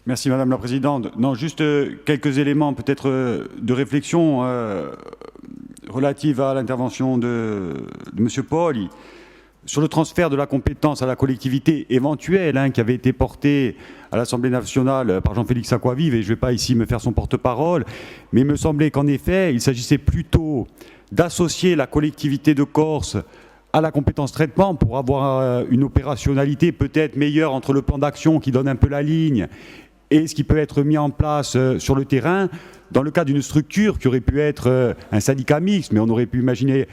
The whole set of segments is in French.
Merci Madame la Présidente. Non, juste quelques éléments peut-être de réflexion relative à l'intervention de M. Paul. Sur le transfert de la compétence à la collectivité éventuelle qui avait été porté à l'Assemblée nationale par Jean-Félix Aquavive, et je ne vais pas ici me faire son porte-parole, mais il me semblait qu'en effet, il s'agissait plutôt d'associer la collectivité de Corse à la compétence traitement pour avoir une opérationnalité peut-être meilleure entre le plan d'action qui donne un peu la ligne et ce qui peut être mis en place sur le terrain, dans le cas d'une structure qui aurait pu être un syndicat mixte, mais on aurait pu imaginer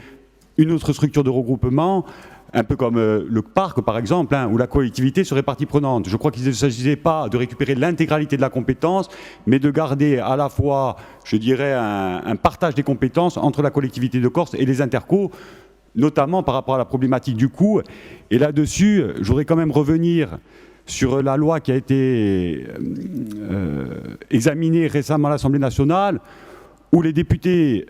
une autre structure de regroupement, un peu comme le parc par exemple, où la collectivité serait partie prenante. Je crois qu'il ne s'agissait pas de récupérer l'intégralité de la compétence, mais de garder à la fois, je dirais, un partage des compétences entre la collectivité de Corse et les intercos, notamment par rapport à la problématique du coût. Et là-dessus, je voudrais quand même revenir sur la loi qui a été examinée récemment à l'Assemblée nationale, où les députés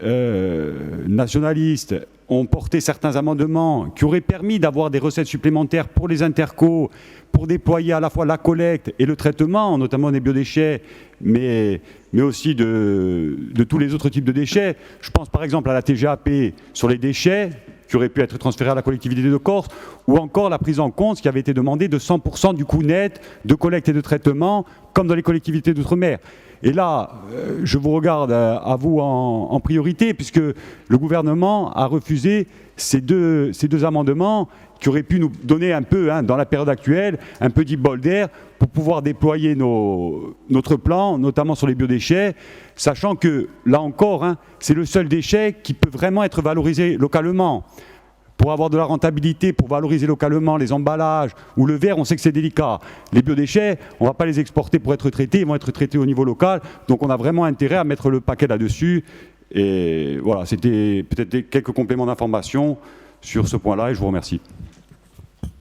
nationalistes ont porté certains amendements qui auraient permis d'avoir des recettes supplémentaires pour les intercos, pour déployer à la fois la collecte et le traitement, notamment des biodéchets, mais aussi de tous les autres types de déchets. Je pense par exemple à la TGAP sur les déchets, qui aurait pu être transféré à la collectivité de Corse, ou encore la prise en compte, ce qui avait été demandé, de 100% du coût net de collecte et de traitement, comme dans les collectivités d'outre-mer. Et là, je vous regarde à vous en priorité, puisque le gouvernement a refusé ces deux amendements qui auraient pu nous donner un peu, dans la période actuelle, un petit bol d'air pour pouvoir déployer notre plan, notamment sur les biodéchets, sachant que, là encore, c'est le seul déchet qui peut vraiment être valorisé localement. Pour avoir de la rentabilité, pour valoriser localement les emballages ou le verre, on sait que c'est délicat. Les biodéchets, on ne va pas les exporter pour être traités, ils vont être traités au niveau local. Donc on a vraiment intérêt à mettre le paquet là-dessus. Et voilà, c'était peut-être quelques compléments d'information sur ce point-là et je vous remercie.